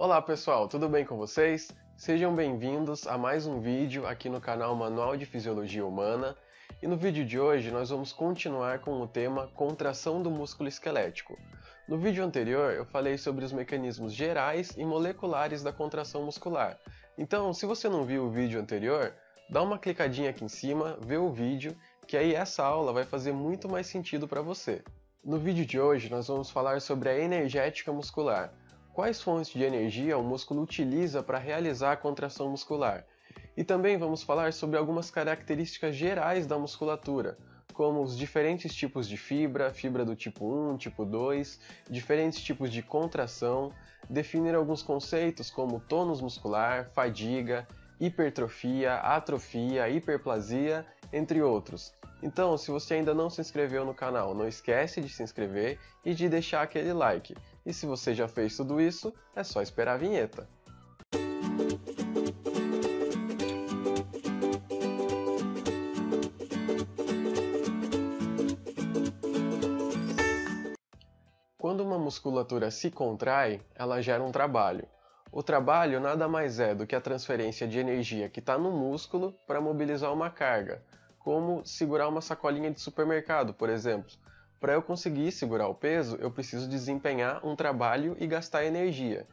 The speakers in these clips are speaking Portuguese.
Olá pessoal, tudo bem com vocês? Sejam bem-vindos a mais um vídeo aqui no canal Manual de Fisiologia Humana. E no vídeo de hoje nós vamos continuar com o tema contração do músculo esquelético. No vídeo anterior eu falei sobre os mecanismos gerais e moleculares da contração muscular. Então, se você não viu o vídeo anterior, dá uma clicadinha aqui em cima, vê o vídeo, que aí essa aula vai fazer muito mais sentido para você. No vídeo de hoje nós vamos falar sobre a energética muscular. Quais fontes de energia o músculo utiliza para realizar a contração muscular? E também vamos falar sobre algumas características gerais da musculatura, como os diferentes tipos de fibra, fibra do tipo 1, tipo 2, diferentes tipos de contração, definir alguns conceitos como tônus muscular, fadiga, hipertrofia, atrofia, hiperplasia, entre outros. Então, se você ainda não se inscreveu no canal, não esquece de se inscrever e de deixar aquele like. E se você já fez tudo isso, é só esperar a vinheta. Quando uma musculatura se contrai, ela gera um trabalho. O trabalho nada mais é do que a transferência de energia que está no músculo para mobilizar uma carga, como segurar uma sacolinha de supermercado, por exemplo. Para eu conseguir segurar o peso, eu preciso desempenhar um trabalho e gastar energia.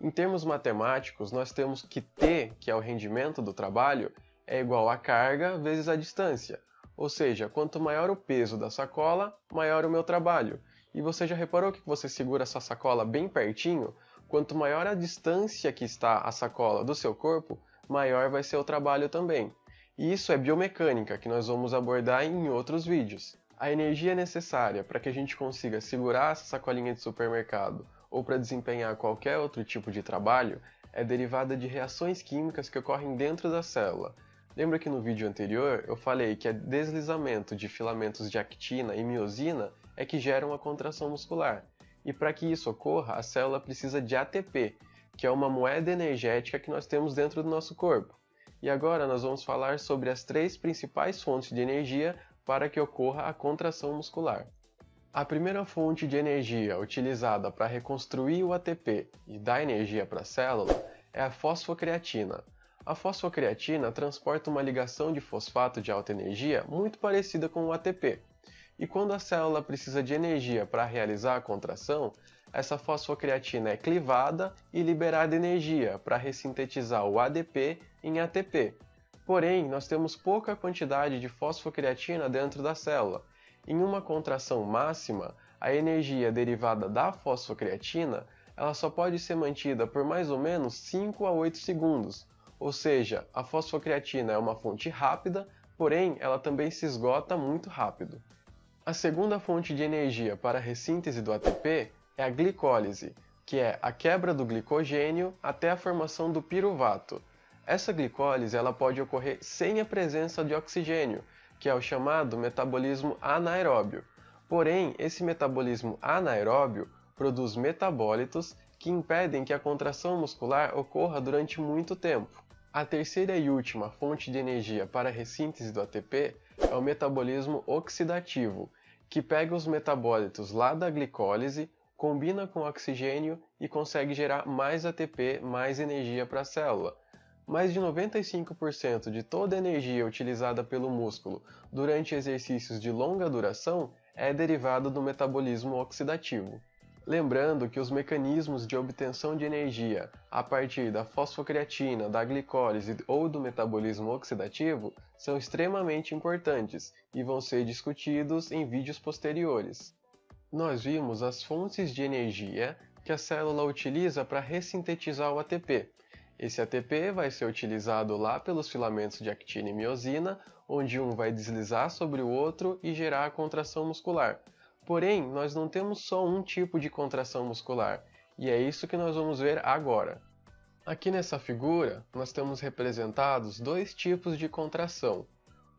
Em termos matemáticos, nós temos que T, que é o rendimento do trabalho, é igual a carga vezes a distância. Ou seja, quanto maior o peso da sacola, maior o meu trabalho. E você já reparou que você segura essa sacola bem pertinho? Quanto maior a distância que está a sacola do seu corpo, maior vai ser o trabalho também. E isso é biomecânica, que nós vamos abordar em outros vídeos. A energia necessária para que a gente consiga segurar essa sacolinha de supermercado ou para desempenhar qualquer outro tipo de trabalho é derivada de reações químicas que ocorrem dentro da célula. Lembra que no vídeo anterior eu falei que o deslizamento de filamentos de actina e miosina é que geram a contração muscular. E para que isso ocorra, a célula precisa de ATP, que é uma moeda energética que nós temos dentro do nosso corpo. E agora nós vamos falar sobre as três principais fontes de energia para que ocorra a contração muscular. A primeira fonte de energia utilizada para reconstruir o ATP e dar energia para a célula é a fosfocreatina. A fosfocreatina transporta uma ligação de fosfato de alta energia muito parecida com o ATP. E quando a célula precisa de energia para realizar a contração, essa fosfocreatina é clivada e liberada energia para ressintetizar o ADP em ATP. Porém, nós temos pouca quantidade de fosfocreatina dentro da célula. Em uma contração máxima, a energia derivada da fosfocreatina ela só pode ser mantida por mais ou menos 5 a 8 segundos. Ou seja, a fosfocreatina é uma fonte rápida, porém ela também se esgota muito rápido. A segunda fonte de energia para a ressíntese do ATP é a glicólise, que é a quebra do glicogênio até a formação do piruvato. Essa glicólise ela pode ocorrer sem a presença de oxigênio, que é o chamado metabolismo anaeróbio. Porém, esse metabolismo anaeróbio produz metabólitos que impedem que a contração muscular ocorra durante muito tempo. A terceira e última fonte de energia para a ressíntese do ATP é o metabolismo oxidativo, que pega os metabólitos lá da glicólise, combina com oxigênio e consegue gerar mais ATP, mais energia para a célula. Mais de 95% de toda a energia utilizada pelo músculo durante exercícios de longa duração é derivada do metabolismo oxidativo. Lembrando que os mecanismos de obtenção de energia a partir da fosfocreatina, da glicólise ou do metabolismo oxidativo são extremamente importantes e vão ser discutidos em vídeos posteriores. Nós vimos as fontes de energia que a célula utiliza para ressintetizar o ATP. Esse ATP vai ser utilizado lá pelos filamentos de actina e miosina, onde um vai deslizar sobre o outro e gerar a contração muscular. Porém, nós não temos só um tipo de contração muscular, e é isso que nós vamos ver agora. Aqui nessa figura, nós temos representados dois tipos de contração.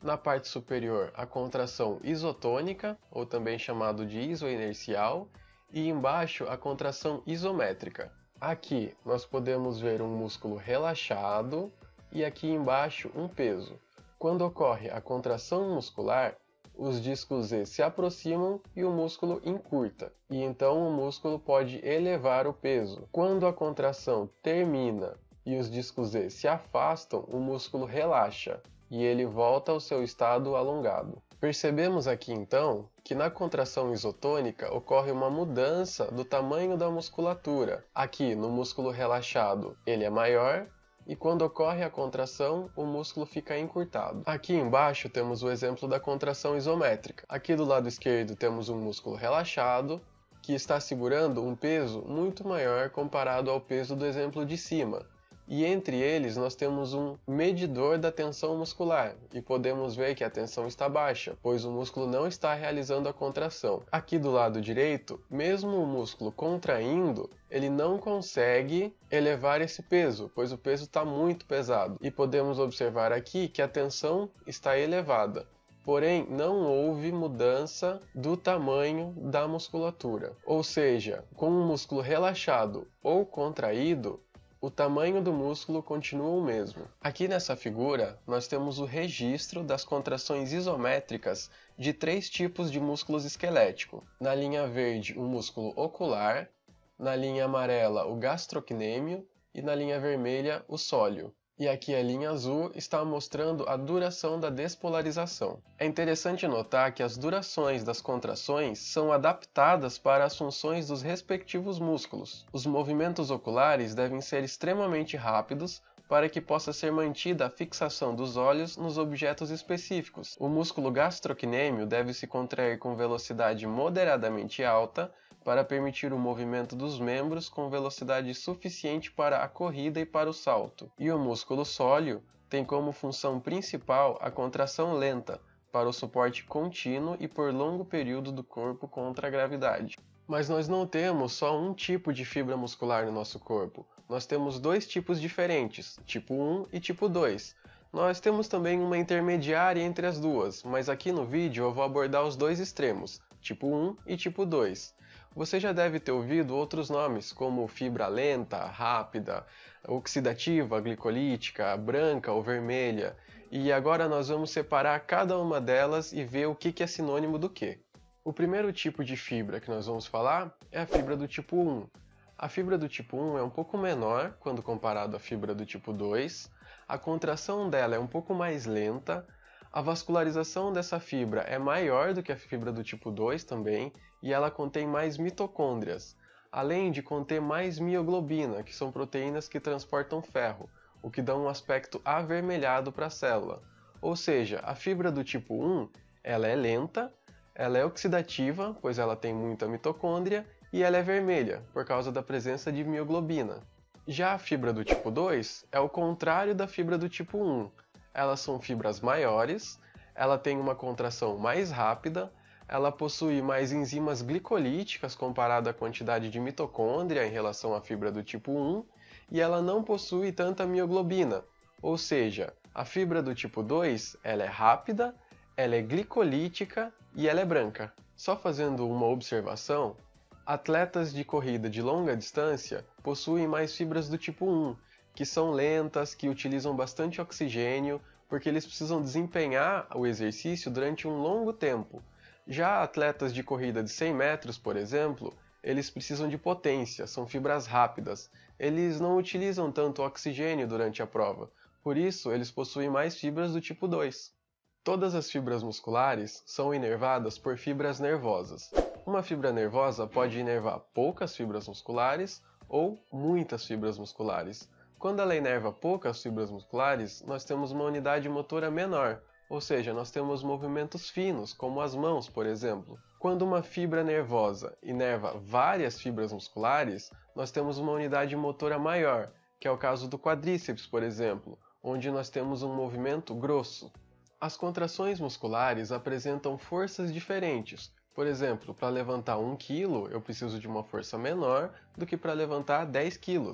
Na parte superior, a contração isotônica, ou também chamado de isoinercial, e embaixo, a contração isométrica. Aqui, nós podemos ver um músculo relaxado e aqui embaixo um peso. Quando ocorre a contração muscular, os discos Z se aproximam e o músculo encurta, e então o músculo pode elevar o peso. Quando a contração termina e os discos Z se afastam, o músculo relaxa e ele volta ao seu estado alongado. Percebemos aqui então que na contração isotônica ocorre uma mudança do tamanho da musculatura. Aqui no músculo relaxado ele é maior, e quando ocorre a contração, o músculo fica encurtado. Aqui embaixo temos o exemplo da contração isométrica. Aqui do lado esquerdo temos um músculo relaxado, que está segurando um peso muito maior comparado ao peso do exemplo de cima. E entre eles nós temos um medidor da tensão muscular, e podemos ver que a tensão está baixa, pois o músculo não está realizando a contração. Aqui do lado direito, mesmo o músculo contraindo, ele não consegue elevar esse peso, pois o peso está muito pesado. E podemos observar aqui que a tensão está elevada. Porém, não houve mudança do tamanho da musculatura. Ou seja, com o músculo relaxado ou contraído, o tamanho do músculo continua o mesmo. Aqui nessa figura, nós temos o registro das contrações isométricas de 3 tipos de músculos esqueléticos. Na linha verde, o músculo ocular, na linha amarela, o gastrocnêmio e na linha vermelha, o sóleo. E aqui a linha azul está mostrando a duração da despolarização. É interessante notar que as durações das contrações são adaptadas para as funções dos respectivos músculos. Os movimentos oculares devem ser extremamente rápidos para que possa ser mantida a fixação dos olhos nos objetos específicos. O músculo gastrocnêmio deve se contrair com velocidade moderadamente alta para permitir o movimento dos membros com velocidade suficiente para a corrida e para o salto. E o músculo sóleo tem como função principal a contração lenta, para o suporte contínuo e por longo período do corpo contra a gravidade. Mas nós não temos só um tipo de fibra muscular no nosso corpo. Nós temos 2 tipos diferentes, tipo 1 e tipo 2. Nós temos também uma intermediária entre as duas, mas aqui no vídeo eu vou abordar os 2 extremos, tipo 1 e tipo 2. Você já deve ter ouvido outros nomes, como fibra lenta, rápida, oxidativa, glicolítica, branca ou vermelha, e agora nós vamos separar cada uma delas e ver o que é sinônimo do que. O primeiro tipo de fibra que nós vamos falar é a fibra do tipo 1. A fibra do tipo 1 é um pouco menor quando comparado à fibra do tipo 2, a contração dela é um pouco mais lenta, a vascularização dessa fibra é maior do que a fibra do tipo 2 também, e ela contém mais mitocôndrias, além de conter mais mioglobina, que são proteínas que transportam ferro, o que dá um aspecto avermelhado para a célula. Ou seja, a fibra do tipo 1 ela é lenta, ela é oxidativa, pois ela tem muita mitocôndria, e ela é vermelha, por causa da presença de mioglobina. Já a fibra do tipo 2 é o contrário da fibra do tipo 1. Elas são fibras maiores, ela tem uma contração mais rápida, ela possui mais enzimas glicolíticas comparado à quantidade de mitocôndria em relação à fibra do tipo 1, e ela não possui tanta mioglobina, ou seja, a fibra do tipo 2 ela é rápida, ela é glicolítica e ela é branca. Só fazendo uma observação, atletas de corrida de longa distância possuem mais fibras do tipo 1, que são lentas, que utilizam bastante oxigênio, porque eles precisam desempenhar o exercício durante um longo tempo. Já atletas de corrida de 100 metros, por exemplo, eles precisam de potência, são fibras rápidas. Eles não utilizam tanto oxigênio durante a prova, por isso eles possuem mais fibras do tipo 2. Todas as fibras musculares são inervadas por fibras nervosas. Uma fibra nervosa pode inervar poucas fibras musculares ou muitas fibras musculares. Quando ela inerva poucas fibras musculares, nós temos uma unidade motora menor, ou seja, nós temos movimentos finos, como as mãos, por exemplo. Quando uma fibra nervosa inerva várias fibras musculares, nós temos uma unidade motora maior, que é o caso do quadríceps, por exemplo, onde nós temos um movimento grosso. As contrações musculares apresentam forças diferentes. Por exemplo, para levantar 1 kg, eu preciso de uma força menor do que para levantar 10 kg.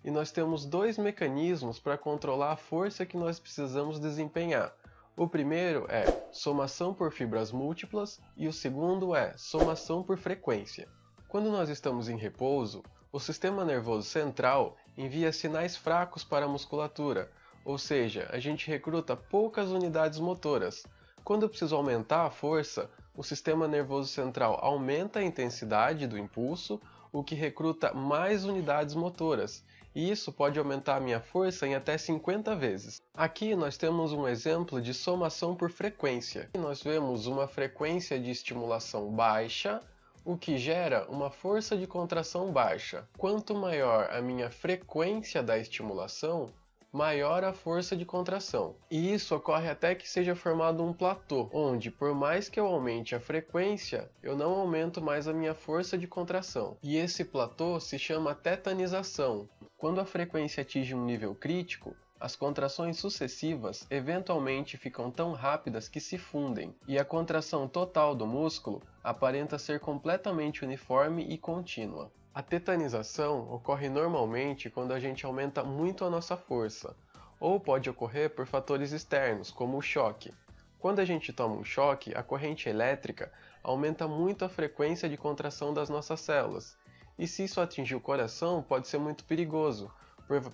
E nós temos 2 mecanismos para controlar a força que nós precisamos desempenhar. O primeiro é somação por fibras múltiplas e o segundo é somação por frequência. Quando nós estamos em repouso, o sistema nervoso central envia sinais fracos para a musculatura, ou seja, a gente recruta poucas unidades motoras. Quando eu preciso aumentar a força, o sistema nervoso central aumenta a intensidade do impulso, o que recruta mais unidades motoras, e isso pode aumentar a minha força em até 50 vezes. Aqui nós temos um exemplo de somação por frequência. Nós vemos uma frequência de estimulação baixa, o que gera uma força de contração baixa. Quanto maior a minha frequência da estimulação, maior a força de contração. E isso ocorre até que seja formado um platô, onde por mais que eu aumente a frequência, eu não aumento mais a minha força de contração. E esse platô se chama tetanização. Quando a frequência atinge um nível crítico, as contrações sucessivas eventualmente ficam tão rápidas que se fundem, e a contração total do músculo aparenta ser completamente uniforme e contínua. A tetanização ocorre normalmente quando a gente aumenta muito a nossa força, ou pode ocorrer por fatores externos, como o choque. Quando a gente toma um choque, a corrente elétrica aumenta muito a frequência de contração das nossas células, e se isso atingir o coração, pode ser muito perigoso,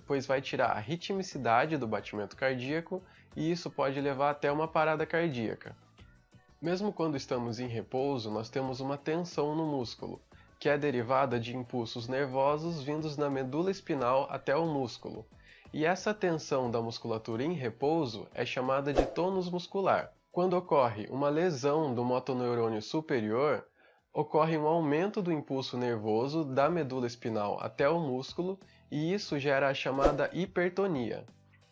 pois vai tirar a ritmicidade do batimento cardíaco e isso pode levar até uma parada cardíaca. Mesmo quando estamos em repouso, nós temos uma tensão no músculo, que é derivada de impulsos nervosos vindos da medula espinal até o músculo. E essa tensão da musculatura em repouso é chamada de tônus muscular. Quando ocorre uma lesão do motoneurônio superior, ocorre um aumento do impulso nervoso da medula espinal até o músculo e isso gera a chamada hipertonia.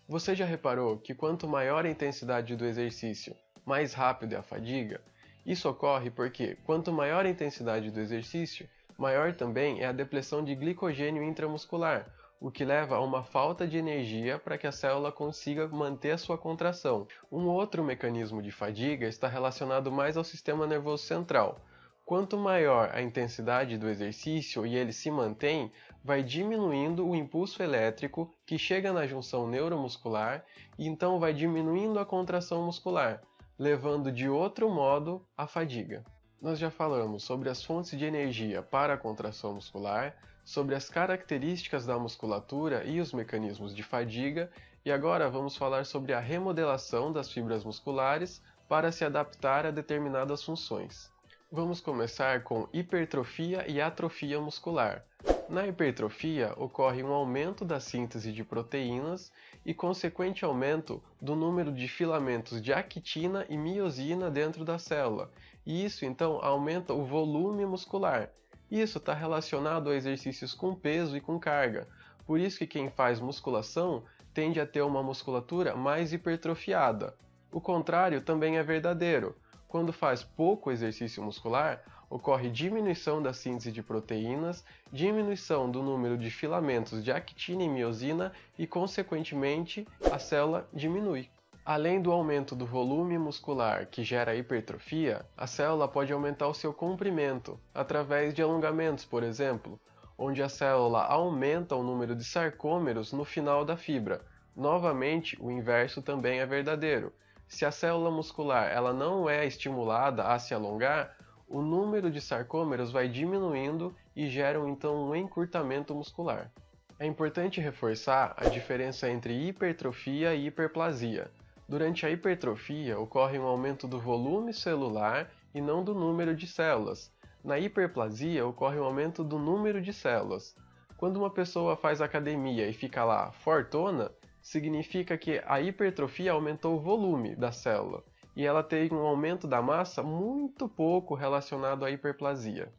Você já reparou que quanto maior a intensidade do exercício, mais rápido é a fadiga? Isso ocorre porque quanto maior a intensidade do exercício, maior também é a depressão de glicogênio intramuscular, o que leva a uma falta de energia para que a célula consiga manter a sua contração. Um outro mecanismo de fadiga está relacionado mais ao sistema nervoso central. Quanto maior a intensidade do exercício e ele se mantém, vai diminuindo o impulso elétrico que chega na junção neuromuscular e então vai diminuindo a contração muscular, levando de outro modo à fadiga. Nós já falamos sobre as fontes de energia para a contração muscular, sobre as características da musculatura e os mecanismos de fadiga, e agora vamos falar sobre a remodelação das fibras musculares para se adaptar a determinadas funções. Vamos começar com hipertrofia e atrofia muscular. Na hipertrofia, ocorre um aumento da síntese de proteínas e consequente aumento do número de filamentos de actina e miosina dentro da célula, e isso então aumenta o volume muscular. Isso está relacionado a exercícios com peso e com carga, por isso que quem faz musculação tende a ter uma musculatura mais hipertrofiada. O contrário também é verdadeiro. Quando faz pouco exercício muscular, ocorre diminuição da síntese de proteínas, diminuição do número de filamentos de actina e miosina e, consequentemente, a célula diminui. Além do aumento do volume muscular que gera hipertrofia, a célula pode aumentar o seu comprimento, através de alongamentos, por exemplo, onde a célula aumenta o número de sarcômeros no final da fibra. Novamente, o inverso também é verdadeiro. Se a célula muscular ela não é estimulada a se alongar, o número de sarcômeros vai diminuindo e geram então um encurtamento muscular. É importante reforçar a diferença entre hipertrofia e hiperplasia. Durante a hipertrofia ocorre um aumento do volume celular e não do número de células. Na hiperplasia ocorre um aumento do número de células. Quando uma pessoa faz academia e fica lá fortona, significa que a hipertrofia aumentou o volume da célula e ela tem um aumento da massa muito pouco relacionado à hiperplasia.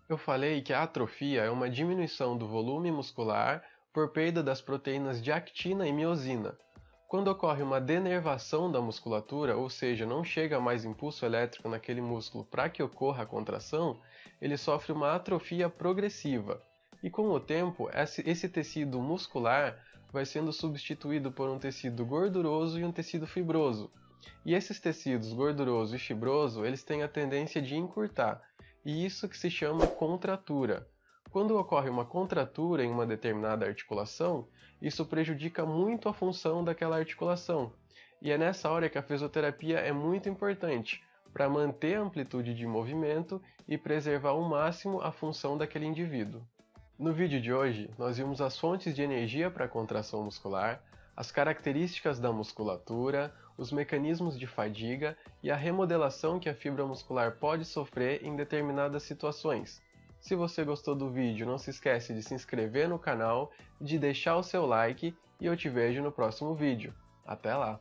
Eu falei que a atrofia é uma diminuição do volume muscular por perda das proteínas de actina e miosina. Quando ocorre uma denervação da musculatura, ou seja, não chega mais impulso elétrico naquele músculo para que ocorra a contração, ele sofre uma atrofia progressiva. E com o tempo, esse tecido muscular vai sendo substituído por um tecido gorduroso e um tecido fibroso. E esses tecidos gorduroso e fibroso, eles têm a tendência de encurtar, e isso que se chama contratura. Quando ocorre uma contratura em uma determinada articulação, isso prejudica muito a função daquela articulação. E é nessa hora que a fisioterapia é muito importante, para manter a amplitude de movimento e preservar ao máximo a função daquele indivíduo. No vídeo de hoje, nós vimos as fontes de energia para a contração muscular, as características da musculatura, os mecanismos de fadiga e a remodelação que a fibra muscular pode sofrer em determinadas situações. Se você gostou do vídeo, não se esquece de se inscrever no canal, de deixar o seu like e eu te vejo no próximo vídeo. Até lá!